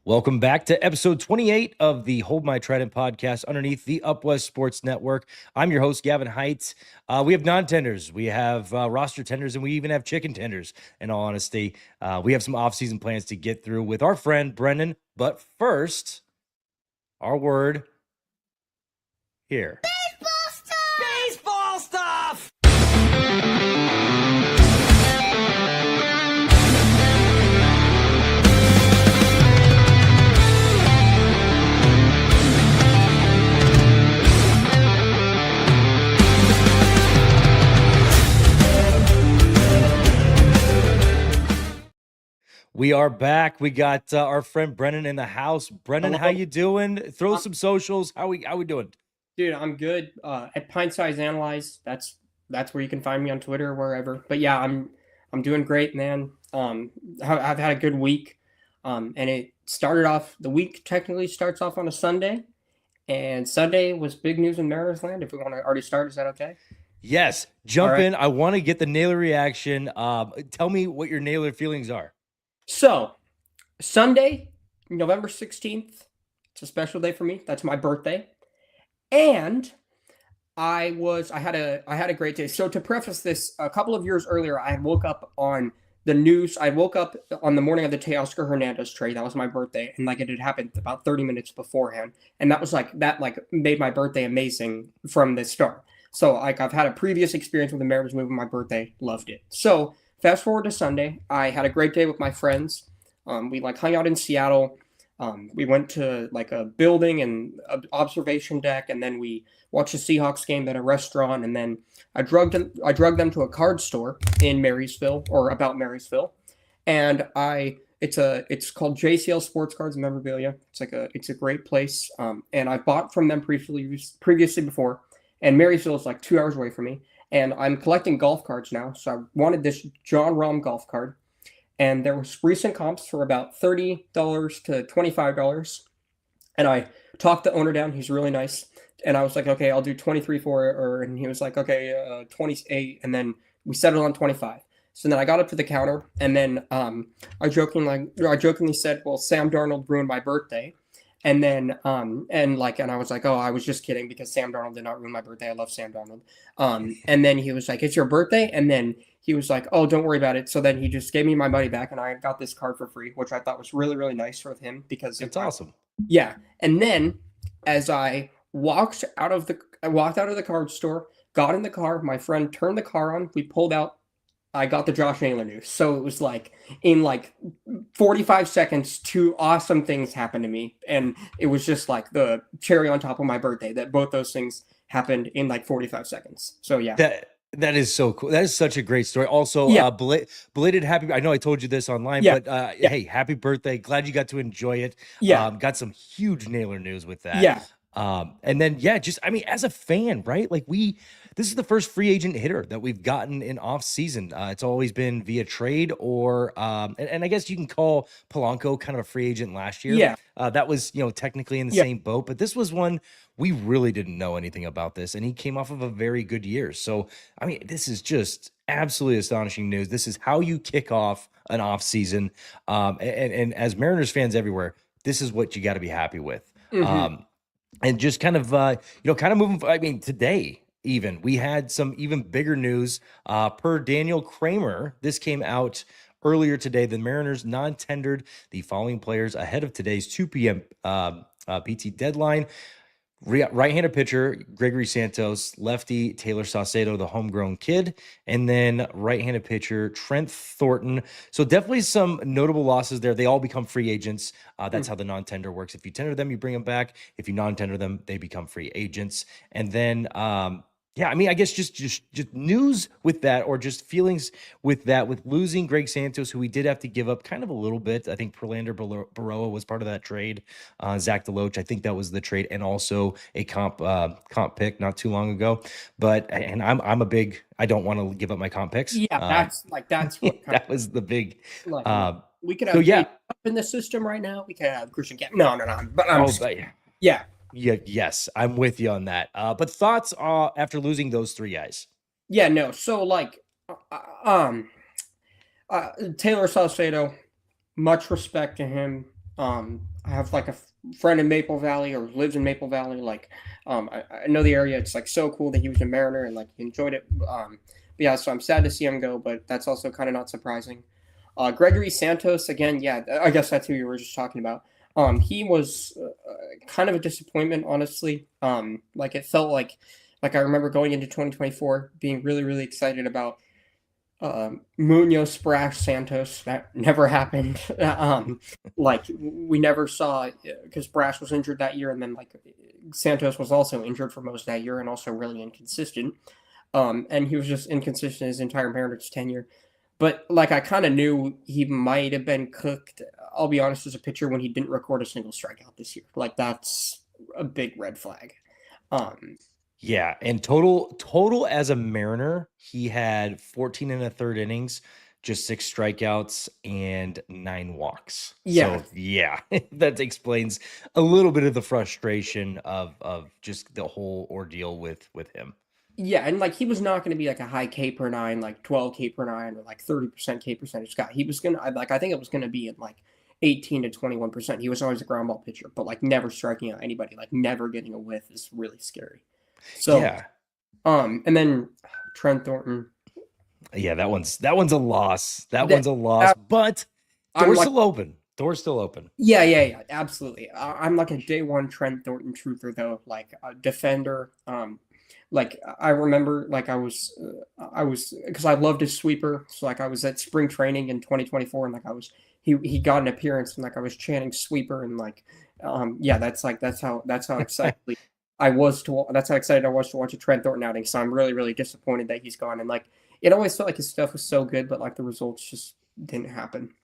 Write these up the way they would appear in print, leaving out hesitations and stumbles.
Welcome back to episode 28 of the Hold My Trident podcast underneath the Up West Sports Network. I'm your host, Gavin Heights. We have non-tenders, we have roster tenders, and we even have chicken tenders. In all honesty, we have some off-season plans to get through with our friend Brennan. But first, our word here. Baseball stuff! Baseball stuff! We are back. We got our friend Brennan in the house. Brennan, Hello. how you doing? Throw some socials. How we doing? Dude, I'm good. At PintSizeAnalyze, that's where you can find me on Twitter or wherever. But yeah, I'm doing great, man. I've had a good week. And it started off, the week technically starts off on a Sunday, and Sunday was big news in Mariners land. If we want to already start, is that okay? Yes, jump All right. in. I want to get the Naylor reaction. Tell me what your Naylor feelings are. So, Sunday, November 16th, it's a special day for me. That's my birthday. And I had a great day. So to preface this, a couple of years earlier, I woke up on the news. I woke up on the morning of the Teoscar Hernandez trade. That was my birthday, and it had happened about 30 minutes beforehand. And that was made my birthday amazing from the start. So I've had a previous experience with the Mariners moving my birthday, loved it. So fast forward to Sunday, I had a great day with my friends. We hung out in Seattle. We went to a building and observation deck, and then we watched a Seahawks game at a restaurant, and then I drugged them to a card store in Marysville, or about Marysville, and it's called JCL Sports Cards and Memorabilia. It's a great place, and I bought from them previously before, and Marysville is 2 hours away from me, and I'm collecting golf cards now, so I wanted this John Rahm golf card. And there was recent comps for about $30 to $25. And I talked the owner down. He's really nice. And I was like, okay, I'll do 23 for it. And he was like, okay, 28. And then we settled on 25. So then I got up to the counter, and then I jokingly said, well, Sam Darnold ruined my birthday. And then and I was like, oh, I was just kidding, because Sam Darnold did not ruin my birthday. I love Sam Darnold. And then he was like, it's your birthday? And then he was like, oh, don't worry about it. So then he just gave me my money back, and I got this card for free, which I thought was really, really nice for him, because It's awesome. Yeah. And then as I walked out of the card store, got in the car, my friend turned the car on, we pulled out, I got the Josh Naylor news. So it was in 45 seconds, two awesome things happened to me. And it was just the cherry on top of my birthday that both those things happened in 45 seconds. So yeah. That is so cool. That is such a great story. Also, Yeah. Belated happy. I know I told you this online, Yeah. but hey, happy birthday. Glad you got to enjoy it. Yeah. Got some huge Naylor news with that. Yeah. And then, as a fan, right? This is the first free agent hitter that we've gotten in off season. It's always been via trade or, and I guess you can call Polanco kind of a free agent last year. Yeah. That was, technically in the same boat, but this was one we really didn't know anything about this. And he came off of a very good year. So, this is just absolutely astonishing news. This is how you kick off an off season. And as Mariners fans everywhere, this is what you got to be happy with. Mm-hmm. And just kind of moving. Today, even we had some even bigger news. Per Daniel Kramer, this came out earlier today. The Mariners non-tendered the following players ahead of today's 2 p.m. PT deadline. Right-handed pitcher Gregory Santos, lefty Taylor Saucedo, the homegrown kid, and then right-handed pitcher Trent Thornton. So definitely some notable losses there. They all become free agents. That's how the non-tender works. If you tender them, you bring them back. If you non-tender them, they become free agents. And then I guess just news with that, or just feelings with that, with losing Greg Santos, who we did have to give up kind of a little bit. I think Perlander Baroa was part of that trade. Zach DeLoach, I think that was the trade, and also a comp pick not too long ago. But I don't want to give up my comp picks. Yeah, that's what that was the big. We could have up in the system right now. We could have Christian Camp. No. But yeah. Yeah, yes, I'm with you on that. But thoughts after losing those three guys? Yeah, no. So Taylor Saucedo, much respect to him. I have like a friend in Maple Valley or lives in Maple Valley. Like, I know the area. It's like so cool that he was a Mariner and like he enjoyed it. But yeah, so I'm sad to see him go, but that's also kind of not surprising. Gregory Santos again. Yeah, I guess that's who you were just talking about. He was kind of a disappointment, honestly. Like it felt like I remember going into 2024 being really really excited about Munoz, Sprash, Santos. That never happened. Like we never saw because Brash was injured that year, and then like Santos was also injured for most of that year, and also really inconsistent. And he was just inconsistent his entire Mariners tenure. But like I kind of knew he might have been cooked. I'll be honest, as a pitcher, when he didn't record a single strikeout this year, like that's a big red flag. Um, Yeah, and total as a Mariner, he had 14 and a third innings, just 6 strikeouts and 9 walks. yeah, So yeah, that explains a little bit of the frustration of just the whole ordeal with him. Yeah, and like he was not going to be like a high K per nine, like 12 K per nine, or like 30% K percentage guy. He was gonna like I think it was gonna be at like 18 to 21%. He was always a ground ball pitcher, but like never striking out anybody, like never getting a whiff is really scary. So Yeah. and then Trent Thornton. Yeah, that one's a loss. That That one's a loss, but I'm door's like still open. Door's still open. yeah, absolutely. I'm like a day one Trent Thornton truther though, like a defender. Like I remember, like I was because I loved his sweeper. So like I was at spring training in 2024, and like I was he got an appearance, and like I was chanting sweeper, and like yeah, that's how excited I was to that's how excited I was to watch a Trent Thornton outing. So I'm really really disappointed that he's gone, and like it always felt like his stuff was so good, but like the results just didn't happen.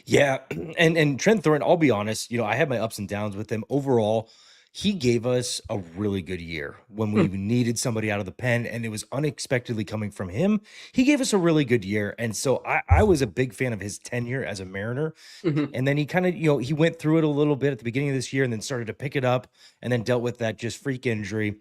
Yeah, and Trent Thornton, I'll be honest, I had my ups and downs with him. Overall, he gave us a really good year when we needed somebody out of the pen, and it was unexpectedly coming from him. He gave us a really good year, and so I was a big fan of his tenure as a Mariner. Hmm. And then he kind of, he went through it a little bit at the beginning of this year, and then started to pick it up, and then dealt with that just freak injury.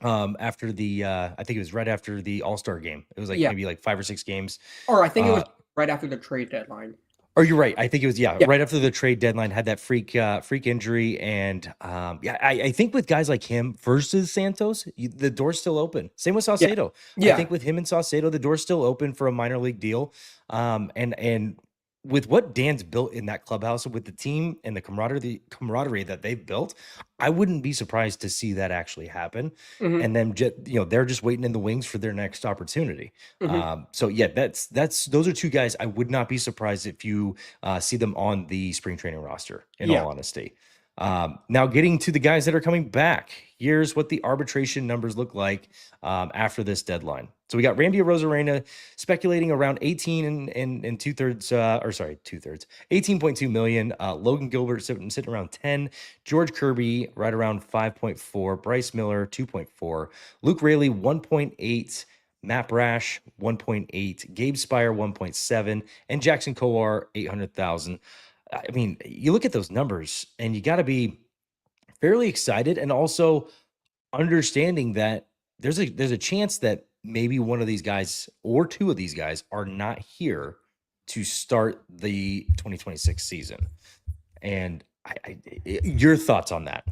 After the I think it was right after the All-Star game. It was like Yeah, maybe like 5 or 6 games. or I think it Uh was right after the trade deadline. Oh, you're right. I think it was, yeah, Yeah, right after the trade deadline, had that freak injury. And yeah, I think with guys like him versus Santos, the door's still open. Same with yeah, Saucedo. I yeah. think with him and Saucedo, the door's still open for a minor league deal. And with what Dan's built in that clubhouse with the team and the camaraderie that they've built, I wouldn't be surprised to see that actually happen. Hmm. And then they're just waiting in the wings for their next opportunity. Hmm. So yeah, that's those are two guys I would not be surprised if you see them on the spring training roster, in Yeah. all honesty. Now getting to the guys that are coming back, here's what the arbitration numbers look like after this deadline. So we got Randy Rosarena speculating around 18 and two-thirds, or sorry, two-thirds, 18.2 million. Logan Gilbert sitting around 10. George Kirby right around 5.4. Bryce Miller 2.4. Luke Raley 1.8. Matt Brash 1.8, Gabe Spire 1.7, and Jackson Kowar 800,000. I mean, you look at those numbers and you got to be fairly excited, and also understanding that there's a chance that maybe one of these guys or two of these guys are not here to start the 2026 season. And your thoughts on that?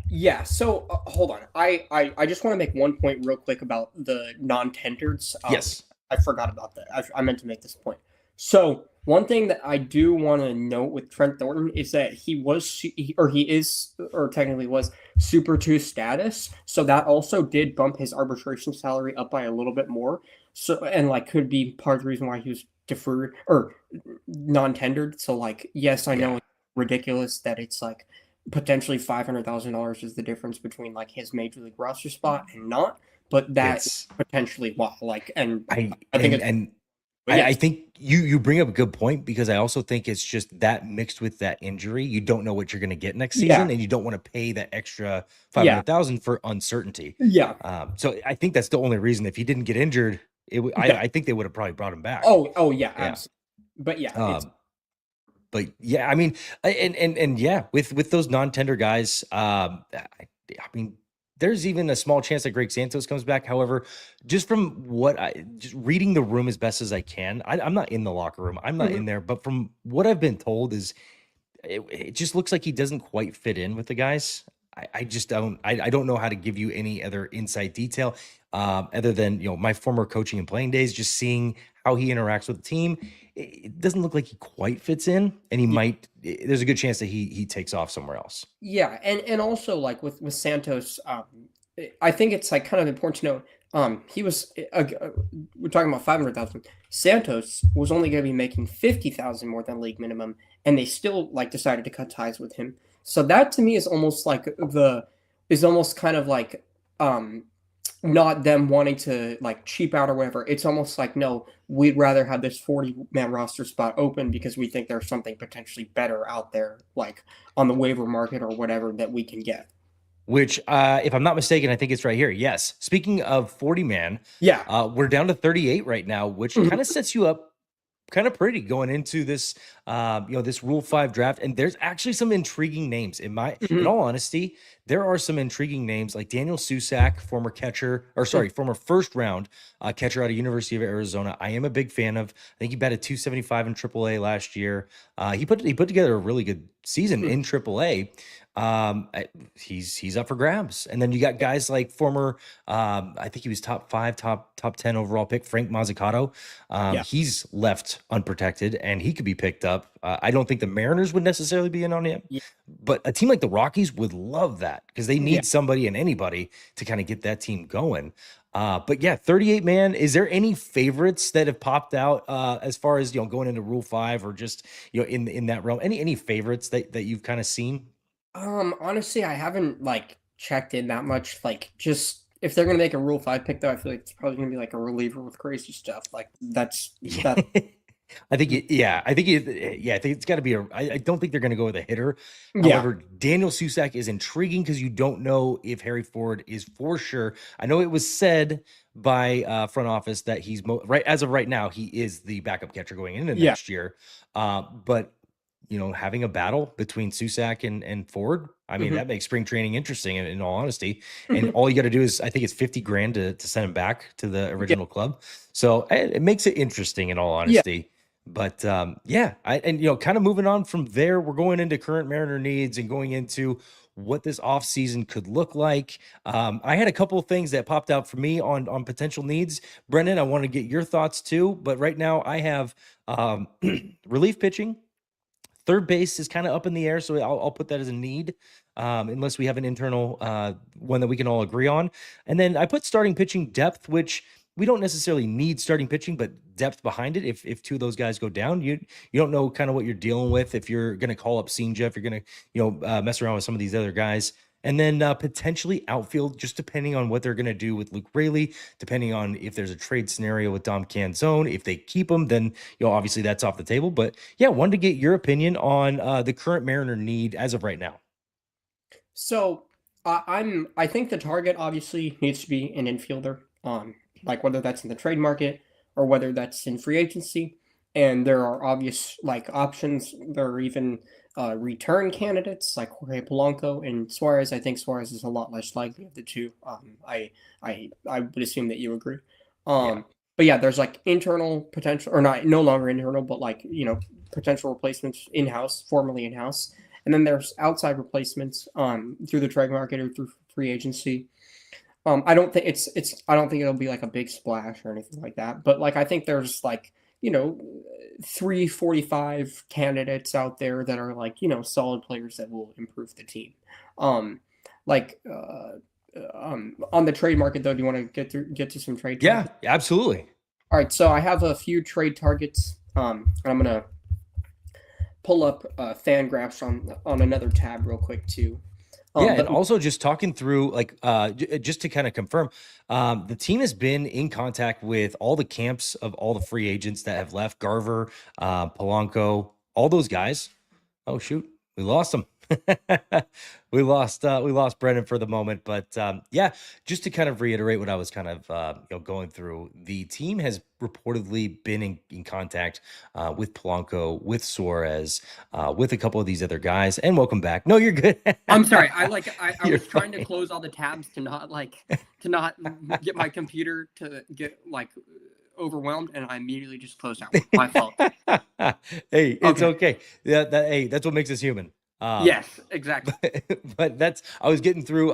Yeah, so hold on. I just want to make one point real quick about the non-tenders. Yes. I forgot about that. I meant to make this point. So one thing that I do want to note with Trent Thornton is that he is, or technically was Super 2 status. So that also did bump his arbitration salary up by a little bit more. So, and like could be part of the reason why he was deferred or non-tendered. So like, yes, I know Yeah. it's ridiculous that it's like potentially $500,000 is the difference between like his major league roster spot and not, but that is It's potentially why. Like, and I I think and it's and but I yes, think you bring up a good point, because I also think it's just that mixed with that injury, you don't know what you're going to get next yeah, season, and you don't want to pay that extra yeah, 500,000 for uncertainty. yeah, So I think that's the only reason. If he didn't get injured, yeah. I think they would have probably brought him back. Oh yeah, Yeah. absolutely. But yeah, it's Um, but yeah, I mean, and yeah, with those non-tender guys, I mean, there's even a small chance that Greg Santos comes back. However, just from what just reading the room as best as I can, I'm not in the locker room, I'm not mhm, in there, but from what I've been told is it just looks like he doesn't quite fit in with the guys. I just don't. I don't know how to give you any other inside detail, other than my former coaching and playing days. Just seeing how he interacts with the team, it doesn't look like he quite fits in, and he might. There's a good chance that he takes off somewhere else. Yeah, and also like with Santos, I think it's like kind of important to know. He was we're talking about 500,000. Santos was only going to be making 50,000 more than league minimum, and they still like decided to cut ties with him. So that to me is almost like kind of like not them wanting to like cheap out or whatever. It's almost like, no, we'd rather have this 40-man roster spot open because we think there's something potentially better out there, like on the waiver market or whatever that we can get. Which, if I'm not mistaken, I think it's right here. Yes. Speaking of 40-man, Yeah. we're down to 38 right now, which kind of sets you up kind of pretty going into this, this Rule 5 draft. And there's actually some intriguing names. In all honesty, there are some intriguing names like Daniel Susak, former first round catcher out of University of Arizona. I am a big fan of. I think he batted 275 in AAA last year. He put together a really good season in AAA. He's up for grabs. And then you got guys like former, I think he was top 5, top 10 overall pick, Frank Mazzucato. He's left unprotected and he could be picked up. I don't think the Mariners would necessarily be in on him, but a team like the Rockies would love that because they need somebody and anybody to kind of get that team going. But yeah, 38 man. Is there any favorites that have popped out as far as going into Rule 5 or just in that realm? Any favorites that you've kind of seen? Honestly, I haven't like checked in that much. Like, just if they're gonna make a Rule 5 pick, though, I feel like it's probably gonna be like a reliever with crazy stuff. Like that's that. I think it's got to be I don't think they're going to go with a hitter. However, Daniel Susak is intriguing because you don't know if Harry Ford is for sure. I know it was said by front office that he's right as of right now, he is the backup catcher going into next year. But having a battle between Susak and Ford, I mean, that makes spring training interesting in all honesty. And all you got to do is, I think it's 50 grand to send him back to the original club. So it makes it interesting in all honesty. But kind of moving on from there, we're going into current Mariner needs and going into what this offseason could look like. I had a couple of things that popped out for me on potential needs. Brennan, I want to get your thoughts too. But right now I have relief pitching. Third base is kind of up in the air, so I'll put that as a need, unless we have an internal one that we can all agree on. And then I put starting pitching depth, which we don't necessarily need starting pitching, but depth behind it. If two of those guys go down, you don't know kind of what you're dealing with. If you're going to call up Senja, if you're going to mess around with some of these other guys. And then potentially outfield, just depending on what they're going to do with Luke Raley, depending on if there's a trade scenario with Dom Canzone. If they keep him, then obviously that's off the table. But yeah, wanted to get your opinion on the current Mariner need as of right now. So I think the target obviously needs to be an infielder, like whether that's in the trade market or whether that's in free agency. And there are obvious like options. There are even return candidates like Jorge Polanco and Suarez. I think Suarez is a lot less likely of the two. I would assume that you agree. But yeah, there's like internal potential, or not, no longer internal, but like potential replacements in-house, formerly in-house, and then there's outside replacements through the trade market or through free agency. I don't think I don't think it'll be like a big splash or anything like that. But like I think there's like 345 candidates out there that are like, solid players that will improve the team. On the trade market though, do you want to get to some trade? Yeah, absolutely. All right. So I have a few trade targets. I'm going to pull up fan graphs on another tab real quick too. And also just talking through, like, just to kind of confirm, the team has been in contact with all the camps of all the free agents that have left. Garver, Polanco, all those guys. Oh shoot, we lost them. we lost Brennan for the moment, but just to kind of reiterate what I was kind of going through, the team has reportedly been in contact with Polanco, with Suarez, with a couple of these other guys. And welcome back. No, you're good. I'm sorry. I was trying to close all the tabs to not get my computer to get like overwhelmed, and I immediately just closed out. My fault. Hey, it's okay. Yeah, hey, that's what makes us human. Yes, exactly. But that's I was getting through.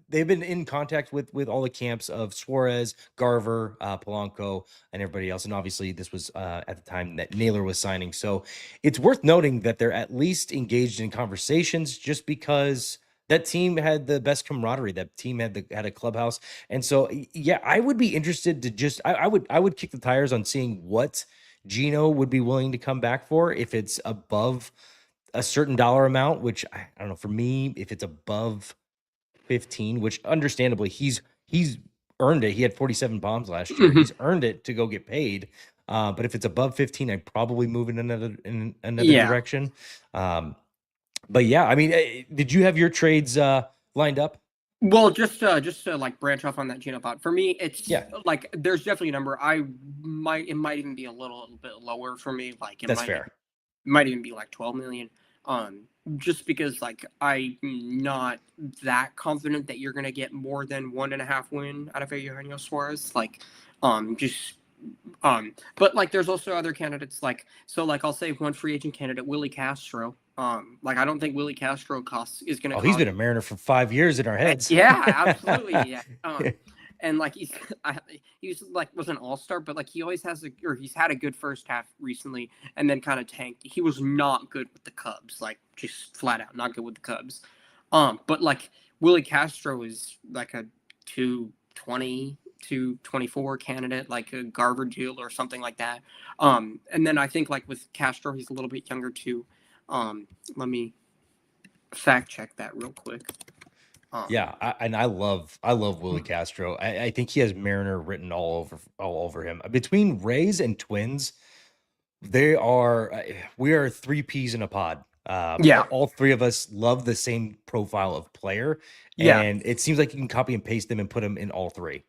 They've been in contact with all the camps of Suarez, Garver, Polanco, and everybody else. And obviously, this was at the time that Naylor was signing. So it's worth noting that they're at least engaged in conversations, just because that team had the best camaraderie. That team had a clubhouse, and so yeah, I would be interested to just I would kick the tires on seeing what Gino would be willing to come back for if it's above a certain dollar amount, which I don't know. For me, if it's above 15, which understandably he's earned it. He had 47 bombs last year. He's earned it to go get paid. But if it's above 15, I'd probably move in another direction. But yeah, I mean, did you have your trades lined up? Well, just to like branch off on that Gino thought. For me, it's like there's definitely a number. It might even be a little bit lower for me. Like That's fair. It might even be like 12 million. Just because like I'm not that confident that you're gonna get more than 1.5 win out of Eugenio Suarez. Like, but like there's also other candidates like I'll say one free agent candidate, Willie Castro. Like I don't think Willie Castro is gonna. He's been a Mariner for 5 years in our heads. Yeah, absolutely. Yeah. And like he's like was an all-star, but like he always he's had a good first half recently, and then kind of tanked. He was not good with the Cubs, like just flat out not good with the Cubs. But like Willie Castro is like a 220, 224 candidate, like a Garver deal or something like that. And then I think like with Castro, he's a little bit younger too. Let me fact check that real quick. Yeah, I love Willie Castro. I think he has Mariner written all over him. Between Rays and Twins, we are 3 peas in a pod. All 3 of us love the same profile of player, and it seems like you can copy and paste them and put them in all 3.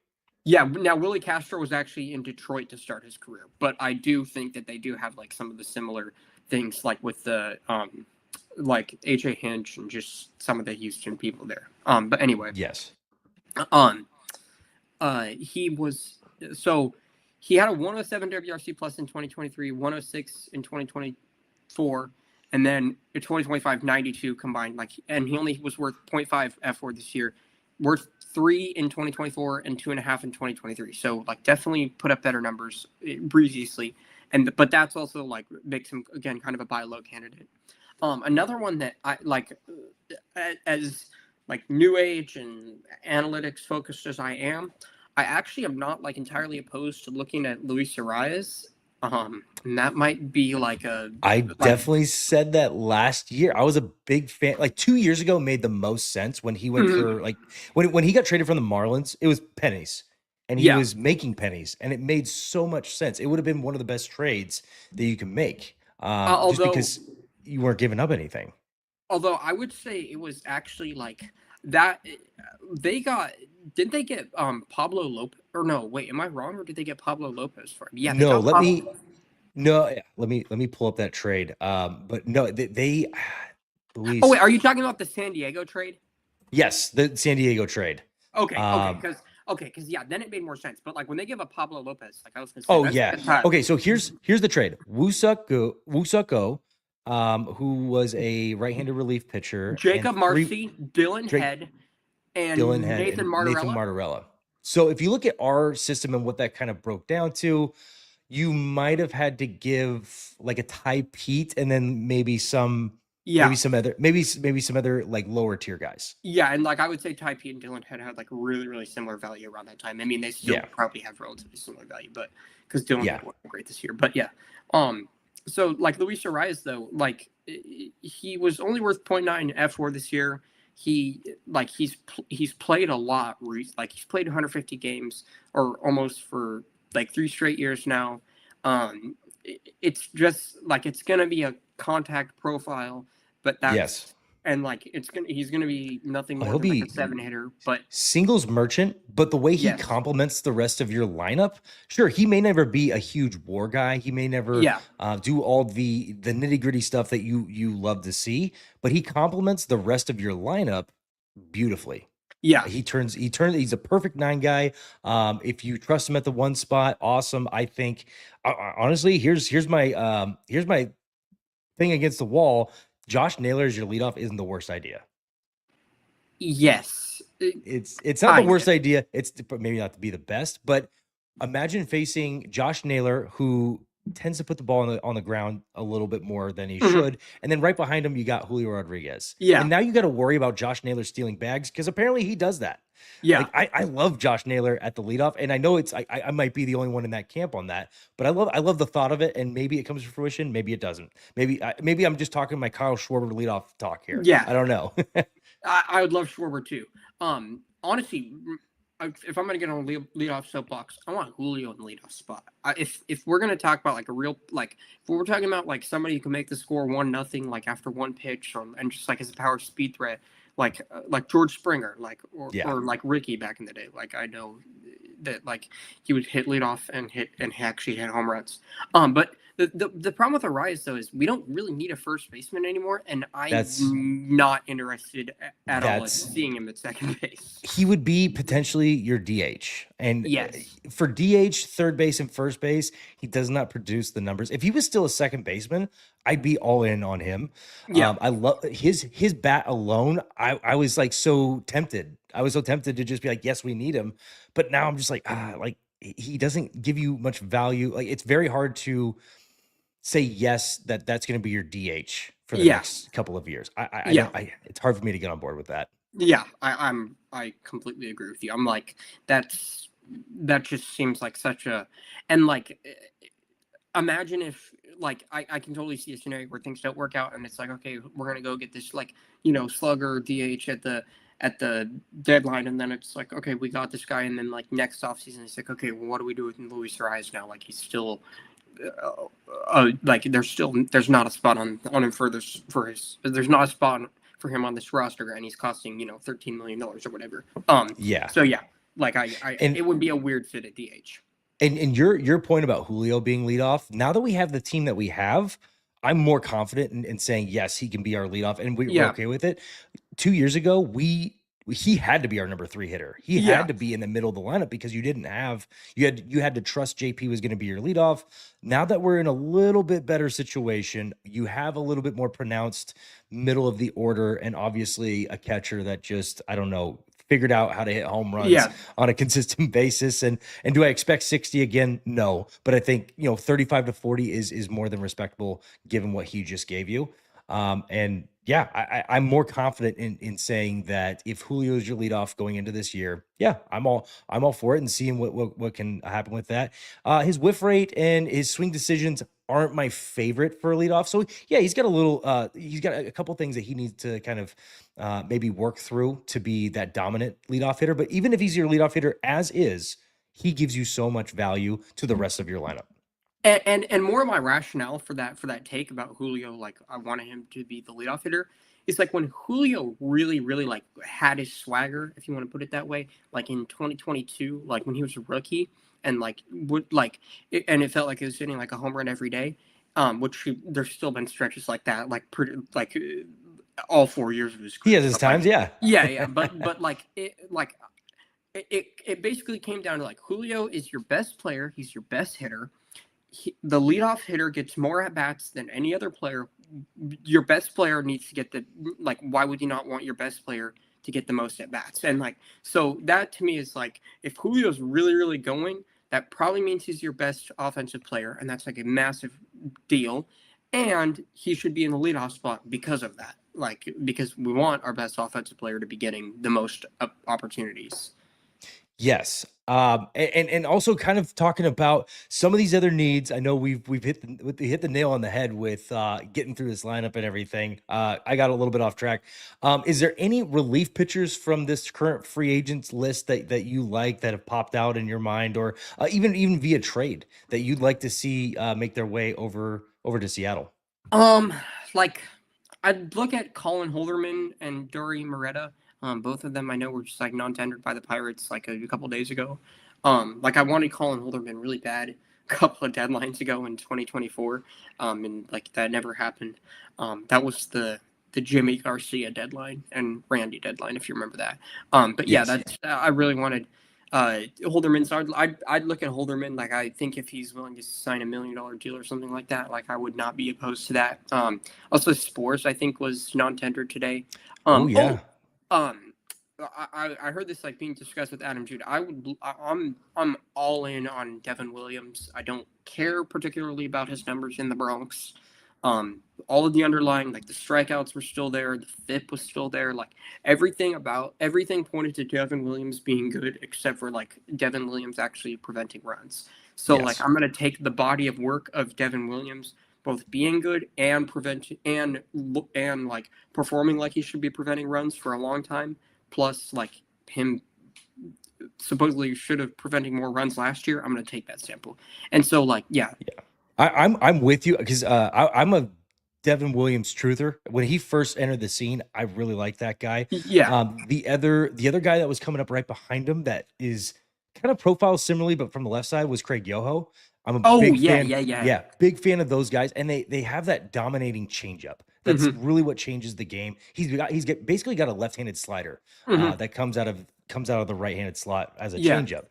Yeah, now Willie Castro was actually in Detroit to start his career, but I do think that they do have like some of the similar things, like with the like AJ Hinch and just some of the Houston people there. But anyway, yes. He had a 107 WRC plus in 2023, 106 in 2024, and then in 2025 92 combined. Like, and he only was worth 0.5 F4 this year, worth 3 in 2024 and 2.5 in 2023. So like definitely put up better numbers previously, but that's also like makes him again kind of a buy low candidate. Another one that I like, as like new age and analytics focused as I actually am not like entirely opposed to looking at Luis Arias. And that might be like definitely said that last year. I was a big fan. Like 2 years ago made the most sense when he went for like when he got traded from the Marlins, it was pennies. And he was making pennies, and it made so much sense. It would have been one of the best trades that you can make. Just because you weren't giving up anything. Although I would say it was actually like that didn't they get Pablo Lopez, or no, wait, am I wrong, or did they get Pablo Lopez for him? Yeah, let me pull up that trade. But no, they Luis. Oh wait, are you talking about the San Diego trade? Yes, the San Diego trade. Because yeah, then it made more sense. But like when they give up Pablo Lopez, like I was gonna say, okay, so here's the trade. Wusako, who was a right-handed relief pitcher, Jacob Marcy, Dylan Head, and Nathan Martorella. So if you look at our system and what that kind of broke down to, you might have had to give like a Ty Pete and then maybe some other like lower tier guys. Yeah, and like I would say Ty Pete and Dylan Head had like really, really similar value around that time. I mean, they still probably have relatively similar value, but because Dylan Head wasn't great this year. But yeah. So like Luis Arias though, like he was only worth 0.9 F4 this year. He's played a lot. Like he's played 150 games or almost for like 3 straight years now. It's just like it's gonna be a contact profile, but that's and like he's gonna be nothing more than like a 7-hitter, but singles merchant. But the way he complements the rest of your lineup, sure, he may never be a huge WAR guy. He may never do all the nitty gritty stuff that you love to see, but he complements the rest of your lineup beautifully. Yeah. He's a perfect 9 guy. If you trust him at the 1 spot, awesome. I think honestly, here's my thing against the wall. Josh Naylor as your leadoff isn't the worst idea. Yes. It's not the Kind worst of. idea. It's maybe not to be the best, but imagine facing Josh Naylor, who tends to put the ball on the ground a little bit more than he Mhm. should, and then right behind him you got Julio Rodriguez, Yeah. and now you got to worry about Josh Naylor stealing bags because apparently he does that. Yeah. Like I love Josh Naylor at the leadoff, and I know I might be the only one in that camp on that, but I love the thought of it, and maybe it comes to fruition, maybe it doesn't. Maybe I'm just talking my Kyle Schwarber leadoff talk here. Yeah. I don't know. I would love Schwarber too. Honestly, if I'm gonna get on a leadoff soapbox, I want Julio in the leadoff spot. If we're gonna talk about like a real like, if we're talking about like somebody who can make the score 1-0 like after one pitch, and just like as a power speed threat, like George Springer, Yeah. or like Ricky back in the day. Like I know that like he would hit leadoff and actually hit home runs. But the problem with Arias though is we don't really need a first baseman anymore, and That's I'm not interested at all in that's seeing him at second base. he would be potentially your DH. And Yes. for DH, third base, and first base, he does not produce the numbers. If he was still a second baseman, I'd be all in on him. Yeah. I love his bat alone. I was like so tempted. I was so tempted to just be like, yes, we need him. But now I'm just like he doesn't give you much value. Like it's very hard to say yes that's going to be your DH for the Yeah. next couple of years. I Yeah. don't. It's hard for me to get on board with that. Yeah. I completely agree with you. I'm like that just seems like such a, and like imagine if like I can totally see a scenario where things don't work out and it's like, okay, we're gonna go get this like, slugger DH at the deadline, and then it's like, okay, we got this guy, and then like next offseason it's like, okay, well, what do we do with Luis Arias now? Like he's still like there's not a spot on him there's not a spot for him on this roster, and he's costing $13 million or whatever. Yeah. So yeah, like And it would be a weird fit at DH. And your point about Julio being leadoff, now that we have the team that we have, I'm more confident in saying yes, he can be our leadoff, and we're Yeah. okay with it. 2 years ago, he had to be our number 3 hitter. He Yeah. had to be in the middle of the lineup because you had to trust JP was going to be your leadoff. Now that we're in a little bit better situation, you have a little bit more pronounced middle of the order, and obviously a catcher that just, I don't know, figured out how to hit home runs Yeah. on a consistent basis. And do I expect 60 again? No, but I think 35 to 40 is more than respectable given what he just gave you. And yeah, I'm more confident in saying that if Julio is your leadoff going into this year, yeah, I'm all for it and seeing what can happen with that. His whiff rate and his swing decisions aren't my favorite for a leadoff. So yeah, he's got a couple things that he needs to kind of maybe work through to be that dominant leadoff hitter. But even if he's your leadoff hitter as is, he gives you so much value to the rest of your lineup. And more of my rationale for that take about Julio, like I wanted him to be the leadoff hitter, is like when Julio really, really like had his swagger, if you want to put it that way, like in 2022, like when he was a rookie, and like and it felt like he was hitting like a home run every day. There's still been stretches like that, like pretty like all 4 years of his He career. has his But, times, like, yeah. yeah, but like it basically came down to like Julio is your best player, he's your best hitter. The leadoff hitter gets more at bats than any other player. Your best player needs to get why would you not want your best player to get the most at bats? And like, so that to me is like, if Julio's really, really going, that probably means he's your best offensive player. And that's like a massive deal. And he should be in the leadoff spot because of that. Like, because we want our best offensive player to be getting the most opportunities. Yes. And also kind of talking about some of these other needs. I know we've hit the nail on the head with getting through this lineup and everything. I got a little bit off track. Is there any relief pitchers from this current free agents list that you like that have popped out in your mind, or even via trade that you'd like to see make their way over to Seattle? Like I'd look at Colin Holderman and Dory Moretta. Both of them I know were just like non-tendered by the Pirates like a couple days ago. Like I wanted Colin Holderman really bad a couple of deadlines ago in 2024, and like that never happened. That was the Jimmy Garcia deadline and Randy deadline, if you remember that. But yeah, Yes. that's I really wanted Holderman. So I'd look at Holderman. Like, I think if he's willing to sign $1 million deal or something like that, like, I would not be opposed to that. Also, Spores, I think, was non-tendered today. Oh yeah. I heard this, like, being discussed with Adam Jude. I'm all in on Devin Williams. I don't care particularly about his numbers in the Bronx. All of the underlying, like, the strikeouts were still there, the FIP was still there, like, everything pointed to Devin Williams being good, except for, like, Devin Williams actually preventing runs. So, Yes. like, I'm gonna take the body of work of Devin Williams, both being good and preventing and like performing like he should be preventing runs for a long time, plus, like, him supposedly should have preventing more runs last year. I'm gonna take that sample, and so, like, yeah. I'm with you because I'm a Devin Williams truther. When he first entered the scene, I really liked that guy. Yeah. The other guy that was coming up right behind him that is kind of profiled similarly, but from the left side, was Craig Yoho. I'm a big fan. Yeah, big fan of those guys, and they have that dominating changeup. That's really what changes the game. Basically got a left-handed slider that comes out of the right-handed slot as a changeup.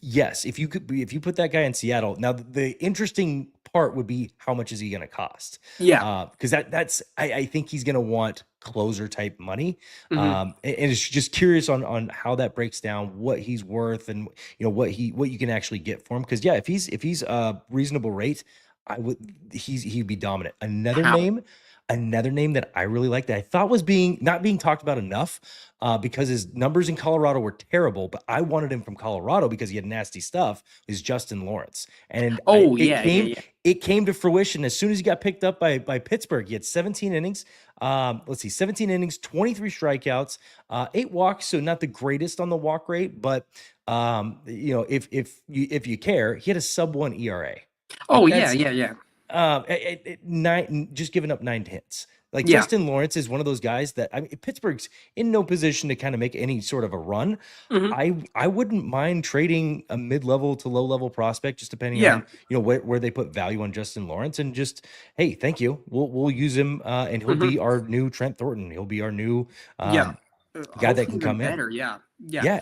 Yes, if you put that guy in Seattle, now the interesting part would be how much is he going to cost? Because that's I think he's going to want closer type money. And it's just curious on how that breaks down, what he's worth, and what you can actually get for him. Because if he's a reasonable rate, he'd be dominant. Another name that I really like that I thought was not being talked about enough because his numbers in Colorado were terrible, but I wanted him from Colorado because he had nasty stuff, is Justin Lawrence. And it came to fruition as soon as he got picked up by Pittsburgh. He had 17 innings. 17 innings, 23 strikeouts, 8 walks. So not the greatest on the walk rate, but if you care, he had a sub-1 ERA. Just giving up 9 hits. Justin Lawrence is one of those guys that Pittsburgh's in no position to kind of make any sort of a run. I wouldn't mind trading a mid-level to low-level prospect, just depending on where they put value on Justin Lawrence, and just, hey, thank you. We'll use him, and he'll be our new Trent Thornton. He'll be our new guy that can come better, in.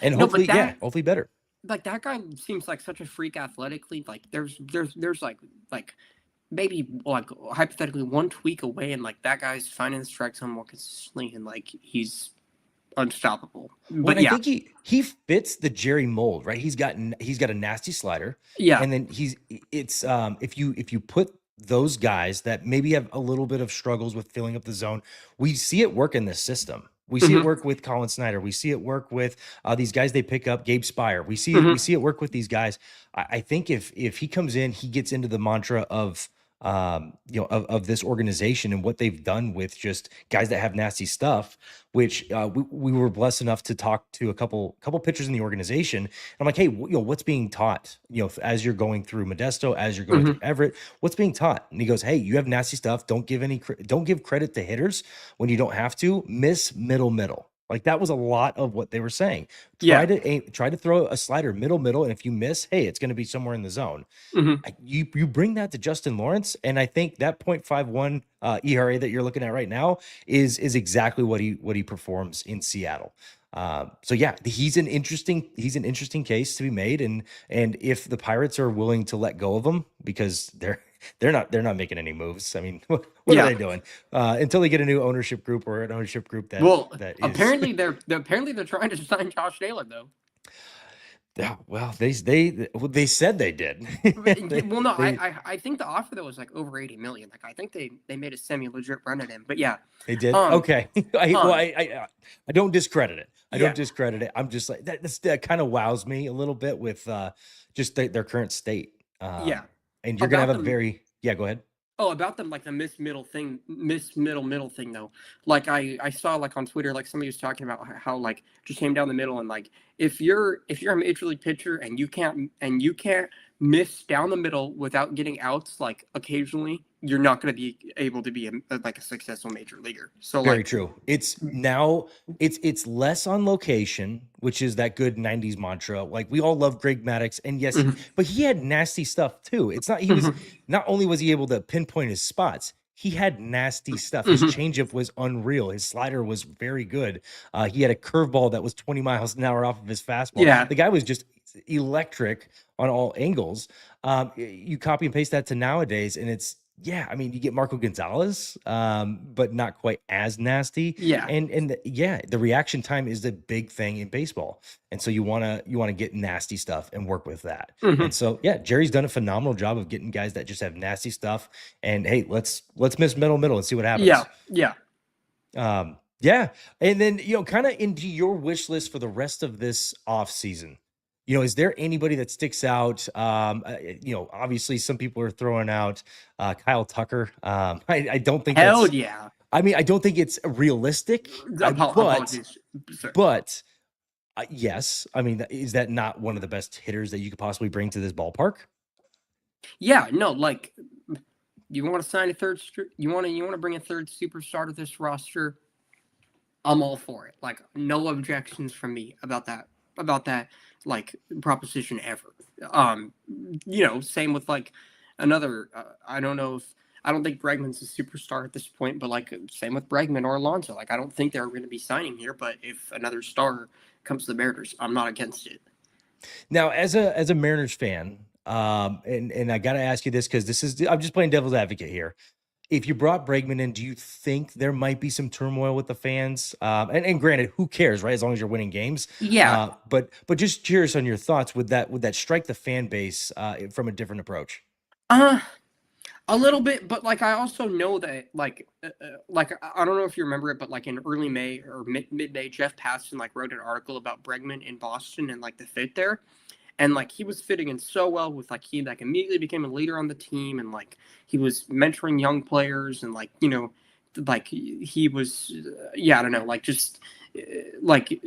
And hopefully better. Like, that guy seems like such a freak athletically. Like, there's like maybe, like, hypothetically 1 tweak away, and, like, that guy's finding the strike zone more consistently, and, like, he's unstoppable. But I think he fits the Jerry mold, right? He's got a nasty slider, and then if you put those guys that maybe have a little bit of struggles with filling up the zone, we see it work in this system. We see it work with Colin Snyder. We see it work with these guys they pick up, Gabe Spire. We see it work with these guys. I think if he comes in, he gets into the mantra of this organization and what they've done with just guys that have nasty stuff, which we were blessed enough to talk to a couple pitchers in the organization. And I'm like, hey, what's being taught, as you're going through Modesto, as you're going through Everett, what's being taught? And he goes, hey, you have nasty stuff. Don't give credit to hitters when you don't have to. Miss middle. Like, that was a lot of what they were saying. Try to throw a slider middle, and if you miss, hey, it's going to be somewhere in the zone. You bring that to Justin Lawrence, and I think that 0.51 ERA that you're looking at right now is exactly what he performs in Seattle. He's an interesting case to be made, and if the Pirates are willing to let go of him, because they're not making any moves. I mean, what are they doing until they get a new ownership group or an ownership group that apparently they're trying to sign Josh Naylor, though. Yeah, well, they said they did. I think the offer, though, was like over $80 million. Like, I think they made a semi-legit run at him. But yeah, they did. Okay, I don't discredit it. I don't discredit it. I'm just like that kind of wows me a little bit with just their current state. And you're gonna have go ahead. Oh, about them, like, the middle thing though. Like, I saw, like, on Twitter, like, somebody was talking about how, like, just came down the middle, and, like, if you're a major league pitcher and you can't miss down the middle without getting outs, like, occasionally, you're not going to be able to be a successful major leaguer. So, very true. It's less on location, which is that good 90s mantra. Like, we all love Greg Maddux, and yes, but he had nasty stuff too. It's not, he was not only was he able to pinpoint his spots, he had nasty stuff. His Mhm. changeup was unreal. His slider was very good. He had a curveball that was 20 miles an hour off of his fastball. Yeah. The guy was just electric on all angles. You copy and paste that to nowadays, and it's yeah. I mean, you get Marco Gonzalez, but not quite as nasty. Yeah. And the reaction time is the big thing in baseball, and so you wanna get nasty stuff and work with that. Mhm. And so yeah, Jerry's done a phenomenal job of getting guys that just have nasty stuff. And hey, let's miss middle and see what happens. Yeah. Yeah. And then, kind of into your wish list for the rest of this off season. Is there anybody that sticks out? Obviously some people are throwing out Kyle Tucker. I don't think Hell that's yeah. I mean, I don't think it's realistic. Apologies. Sorry. But yes, I mean, is that not one of the best hitters that you could possibly bring to this ballpark? Yeah, no, like you want to sign a third you want to bring a third superstar to this roster, I'm all for it. Like no objections from me about that like proposition ever. Same with like another I don't think Bregman's a superstar at this point, but like same with Bregman or Alonso. Like I don't think they're going to be signing here, but if another star comes to the Mariners, I'm not against it. Now, as a Mariners fan, and I got to ask you this because I'm just playing devil's advocate here. If you brought Bregman in, do you think there might be some turmoil with the fans? And granted, who cares, right? As long as you're winning games. Yeah. But just curious on your thoughts. Would that strike the fan base from a different approach? A little bit, but like I also know that like I don't know if you remember it, but like in early May or mid-May, Jeff Passan like wrote an article about Bregman in Boston and like the fit there, and like he was fitting in so well with like he like immediately became a leader on the team and like he was mentoring young players and like like he was I don't know, like just like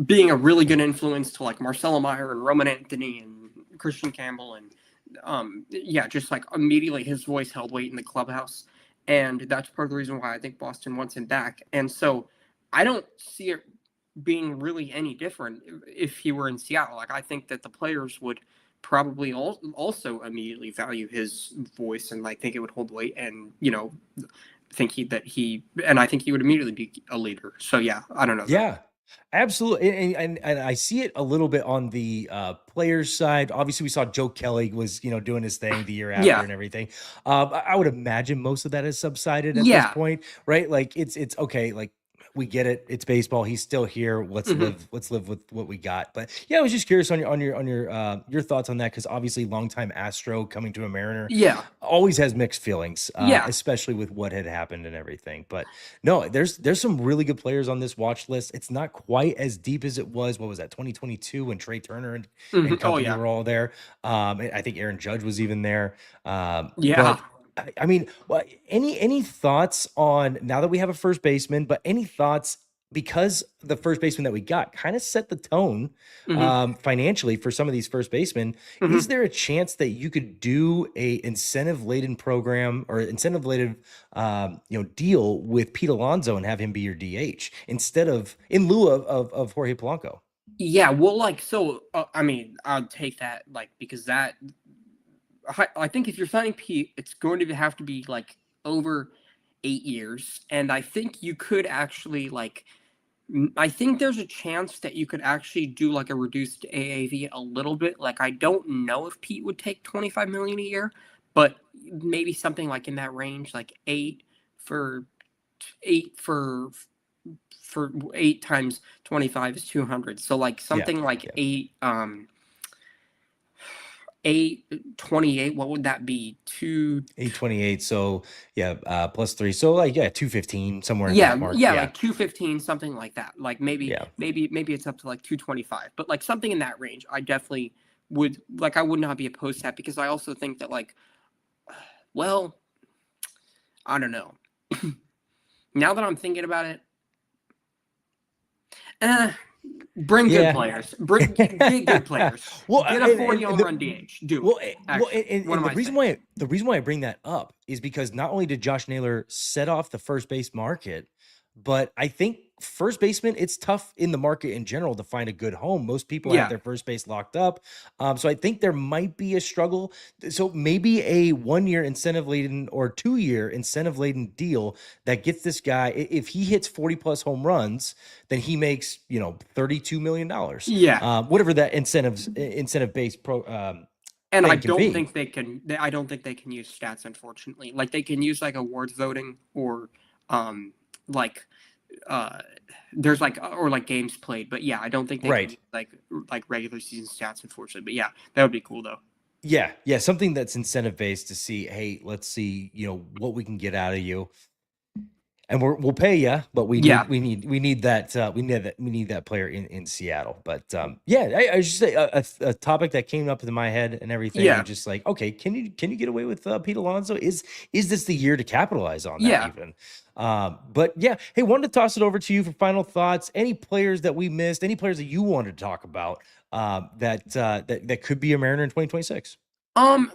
being a really good influence to like Marcelo Meyer and Roman Anthony and Christian Campbell and just like immediately his voice held weight in the clubhouse, and that's part of the reason why I think Boston wants him back. And so I don't see it being really any different if he were in Seattle. Like I think that the players would probably also immediately value his voice and like think it would hold weight, and I think he would immediately be a leader. So yeah, I don't know. Yeah. Absolutely. And I see it a little bit on the players side. Obviously, we saw Joe Kelly was, doing his thing the year after and everything. I would imagine most of that has subsided at this point, right? Like it's okay. Like we get it. It's baseball. He's still here. Let's live with what we got. But yeah, I was just curious on your thoughts on that, because obviously longtime Astro coming to a Mariner always has mixed feelings, especially with what had happened and everything. But no, there's some really good players on this watch list. It's not quite as deep as it was. What was that, 2022, when Trey Turner and company were all there? I think Aaron Judge was even there. But I mean, any thoughts on, now that we have a first baseman, but any thoughts, because the first baseman that we got kind of set the tone financially for some of these first basemen. Is there a chance that you could do a incentive-laden program or incentive-laden deal with Pete Alonso and have him be your DH in lieu of Jorge Polanco? Yeah, well, like, so, I mean, I'll take that, like, because I think if you're signing Pete, it's going to have to be like over 8 years. And I think you could actually I think there's a chance that you could actually do like a reduced AAV a little bit. Like, I don't know if Pete would take $25 million a year, but maybe something like in that range, like 8 times 25 is 200. So like something like 828, what would that be? 828. So plus 3. So like 215, somewhere in that mark. Like 215, something like that. Like maybe it's up to like 225, but like something in that range. I definitely would, like, I would not be opposed to that, because I also think that like, well, I don't know. Now that I'm thinking about it, bring good players. Get good players. Well, get a 40 home run DH. Do it. The reason why I bring that up is because not only did Josh Naylor set off the first base market, but I think first baseman, it's tough in the market in general to find a good home. Most people have Yeah. their first base locked up. So I think there might be a struggle. So maybe a 1-year incentive laden or 2-year incentive laden deal that gets this guy, if he hits 40 plus home runs, then he makes, $32 million. Yeah. Whatever that incentive based And I thing can don't be. think they can. I don't think they can use stats. Unfortunately, like they can use like awards voting or like uh there's like or like games played. But yeah, I don't think they can Right. use like regular season stats. Unfortunately, but yeah, that would be cool though. Yeah, something that's incentive based to see, hey, let's see, what we can get out of you, and we'll pay you, but we Yeah. need that player in Seattle. But yeah, I was just say a topic that came up in my head and everything, Yeah. and just like, okay, can you get away with Pete Alonso? Is this the year to capitalize on that Yeah. even? But yeah, hey, wanted to toss it over to you for final thoughts. Any players that we missed? Any players that you wanted to talk about that could be a Mariner in 2026?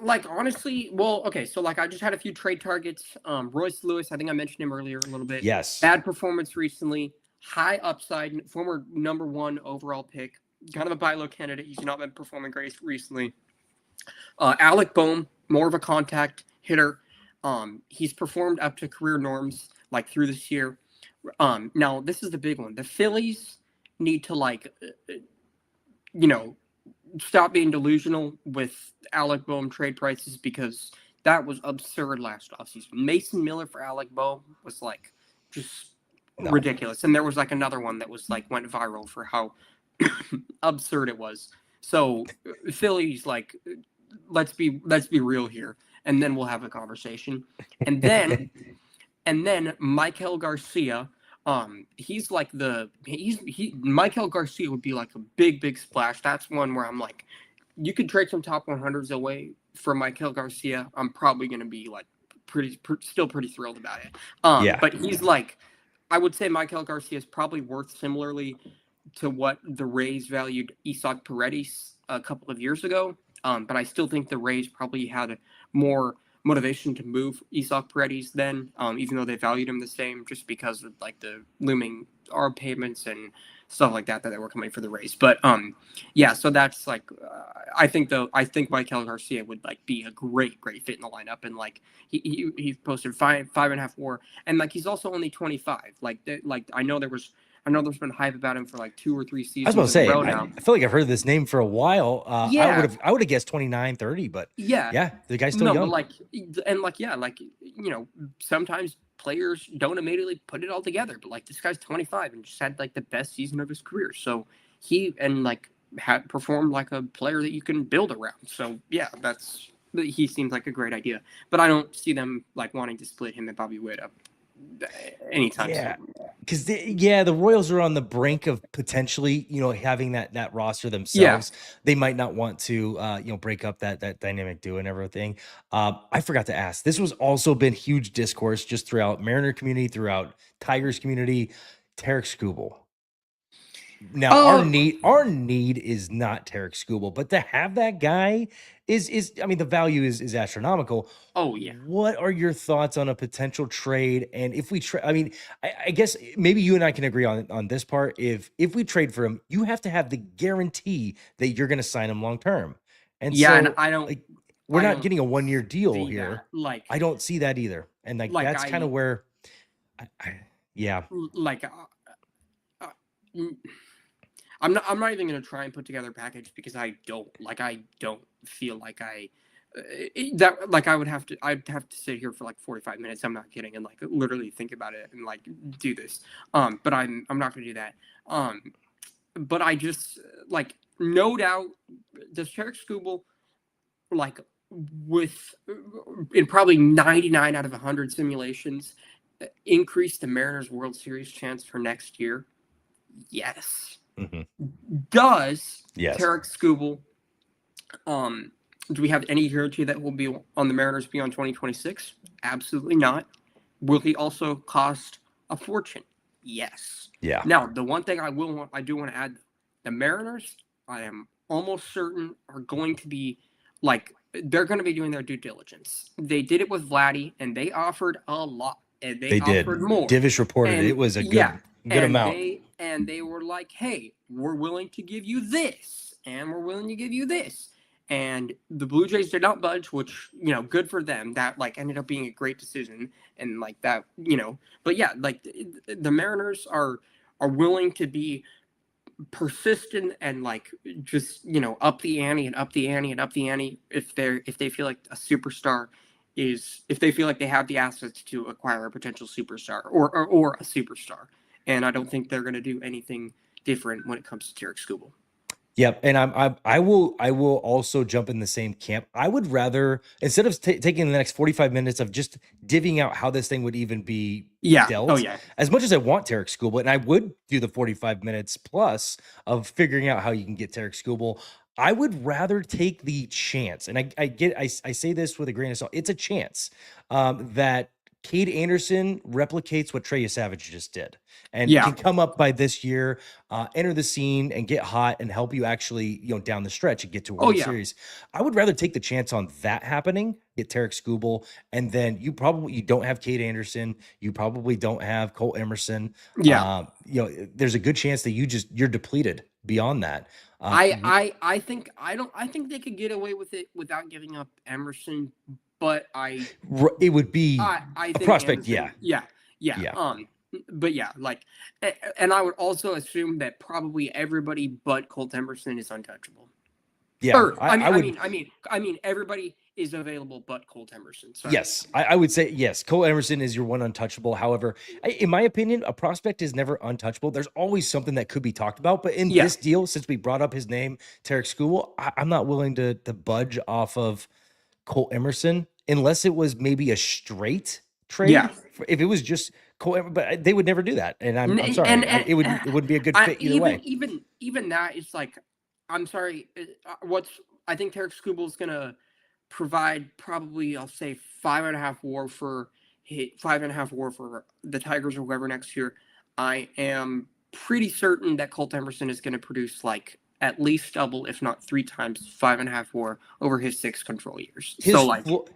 Like honestly, well, okay, so like I just had a few trade targets. Royce Lewis, I think I mentioned him earlier a little bit. Yes. Bad performance recently, high upside, former #1 overall pick, kind of a buy low candidate. He's not been performing great recently. Alec Boehm, more of a contact hitter. He's performed up to career norms like through this year. Now this is the big one. The Phillies need to you know, stop being delusional with Alec Boehm trade prices because that was absurd last offseason. Mason Miller for Alec Boehm was like just No. ridiculous. And there was like another one that was like went viral for how absurd it was. So Phillies like let's be real here and then we'll have a conversation. And then Michael Garcia, he's like Michael Garcia would be like a big splash. That's one where I'm like, you could trade some top 100s away for Michael Garcia. I'm probably gonna be like still pretty thrilled about it. Yeah. But he's like, I would say Michael Garcia is probably worth similarly to what the Rays valued Isak Paredes a couple of years ago. But I still think the Rays probably had more motivation to move Isak Paredes then, even though they valued him the same, just because of like the looming ARB payments and stuff like that were coming for the Rays. But yeah, so that's like I think Michael Garcia would like be a great fit in the lineup, and like he posted five and a half WAR, and like he's also only 25. Like I know there's been hype about him for like 2 or 3 I was about to seasons in say, a row now. I feel like I've heard this name for a while. Yeah. I would have guessed 29, 30, but Yeah. yeah, the guy's still No, young. but sometimes players don't immediately put it all together. But like this guy's 25 and just had like the best season of his career. So he had performed like a player that you can build around. So yeah, he seems like a great idea. But I don't see them like wanting to split him and Bobby Witt up anytime soon. Because the Royals are on the brink of potentially, having that roster themselves. They might not want to, break up that dynamic duo and everything. I forgot to ask. This was also been huge discourse just throughout Mariner community, throughout Tigers community. Tarek Skubal. Now our need is not Tarek Skubal, but to have that guy is I mean the value is astronomical. Oh yeah. What are your thoughts on a potential trade? And if we trade, I mean, I guess maybe you and I can agree on this part. If we trade for him, you have to have the guarantee that you're going to sign him long term. And Yeah, so and I don't. We're I not don't getting a 1-year deal see here. that. Like I don't see that either. And that's kind of where, yeah. Like I'm not even gonna try and put together a package because I don't feel like I'd have to sit here for like 45 minutes. I'm not kidding, and like literally think about it and like do this. But I'm not gonna do that. But I just like no doubt does Tarek Skubal like with in probably 99 out of 100 simulations increase the Mariners World Series chance for next year? Yes. Mm-hmm. Does Yes. Tarek Skubal, do we have any guarantee that will be on the Mariners beyond 2026? Absolutely not. Will he also cost a fortune? Yes. Yeah. Now, the one thing I do want to add, the Mariners, I am almost certain are going to be they're going to be doing their due diligence. They did it with Vladdy, and they offered a lot. and they They offered did. more. Divish reported And it was a yeah, good amount. and they were like, "Hey, we're willing to give you this, and we're willing to give you this." And the Blue Jays did not budge, which, good for them. That like ended up being a great decision, and like that, But yeah, like the Mariners are willing to be persistent and like just up the ante and up the ante and up the ante if they feel like a superstar is if they feel like they have the assets to acquire a potential superstar or a superstar. And I don't think they're going to do anything different when it comes to Tarek Skubal. Yep, and I will also jump in the same camp. I would rather, instead of taking the next 45 minutes of just divvying out how this thing would even be dealt, as much as I want Tarek Skubal, and I would do the 45 minutes plus of figuring out how you can get Tarek Skubal, I would rather take the chance, and I say this with a grain of salt. It's a chance that Cade Anderson replicates what Trey Savage just did and can come up by this year, enter the scene and get hot and help you actually, down the stretch and get to a World Series. I would rather take the chance on that happening, get Tarek Skubal, and then you don't have Cade Anderson. You probably don't have Cole Emerson. There's a good chance that you're depleted beyond that. I think they could get away with it without giving up Emerson, but it would be I a think prospect. Anderson, but yeah, like, and I would also assume that probably everybody but Colt Emerson is untouchable. Yeah, or, I mean, everybody is available but Colt Emerson. Sorry. Yes, I would say yes. Cole Emerson is your one untouchable. However, in my opinion, a prospect is never untouchable. There's always something that could be talked about. But in this deal, since we brought up his name, Tarek Skubal, I'm not willing to budge off of Cole Emerson unless it was maybe a straight trade. Yeah. If it was just Cole, but they would never do that. And I'm sorry, it wouldn't be a good fit either way. Even that is like, I'm sorry. I think Tarek Skubal is gonna provide probably, I'll say, 5.5 WAR for the Tigers or whoever next year. I am pretty certain that Colt Emerson is going to produce like at least double, if not 3 times 5.5 WAR over his 6 control years.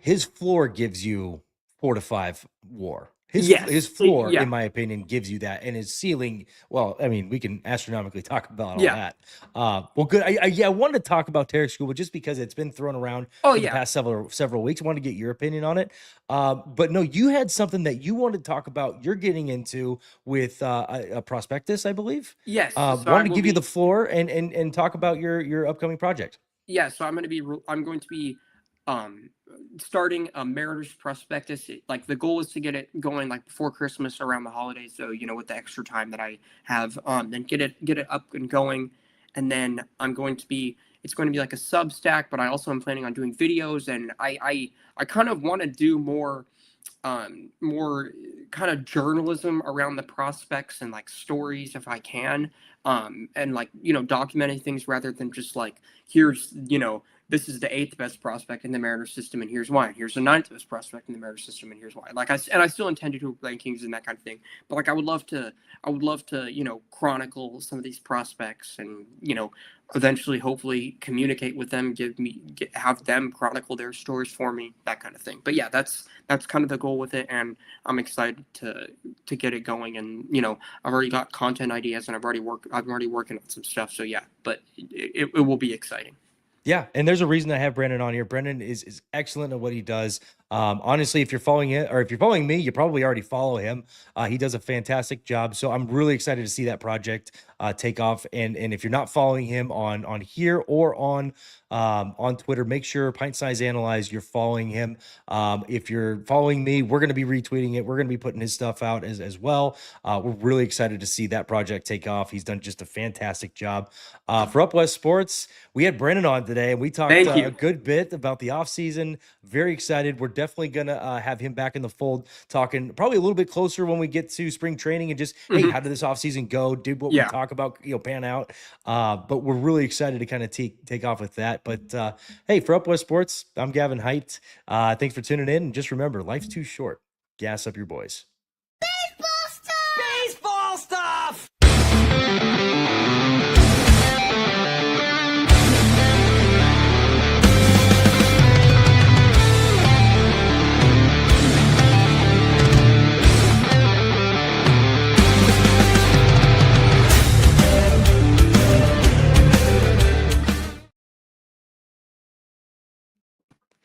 His floor gives you 4 to 5 WAR. His floor, in my opinion, gives you that, and his ceiling. Well, I mean, we can astronomically talk about all that. Well, good. I wanted to talk about Tarek Skubal just because it's been thrown around for the past several weeks. I wanted to get your opinion on it. But no, you had something that you wanted to talk about. You're getting into with a prospectus, I believe. Yes. So wanted to give you the floor and talk about your upcoming project. Yeah. So I'm going to be starting a Mariners prospectus. Like, the goal is to get it going like before Christmas, around the holidays. So, with the extra time that I have, then get it up and going. And then it's going to be like a Substack, but I also am planning on doing videos, and I kind of want to do more kind of journalism around the prospects and like stories if I can. And like, documenting things rather than just like, here's, this is the 8th best prospect in the Mariners system, and here's why. And here's the 9th best prospect in the Mariners system, and here's why. Like, I still intend to do rankings and that kind of thing. But like, I would love to, chronicle some of these prospects, and eventually, hopefully, communicate with them, have them chronicle their stories for me, that kind of thing. But yeah, that's kind of the goal with it, and I'm excited to get it going. And I've already got content ideas, and I'm already working on some stuff. So yeah, but it will be exciting. Yeah, and there's a reason I have Brennan on here. Brennan is excellent at what he does. Honestly, if you're following it, or if you're following me, you probably already follow him. He does a fantastic job. So I'm really excited to see that project take off. And if you're not following him on here or on Twitter, make sure PintSizeAnalyze, you're following him. If you're following me, we're going to be retweeting it. We're going to be putting his stuff out as well. We're really excited to see that project take off. He's done just a fantastic job. For Up West Sports, we had Brennan on today, and we talked a good bit about the offseason. Very excited. We're definitely going to have him back in the fold, talking probably a little bit closer when we get to spring training, and just, hey, how did this offseason go? Did what we talk about, pan out? But we're really excited to kind of take off with that. But hey, for Up West Sports, I'm Gavin Height. Thanks for tuning in. And just remember, life's too short. Gas up your boys.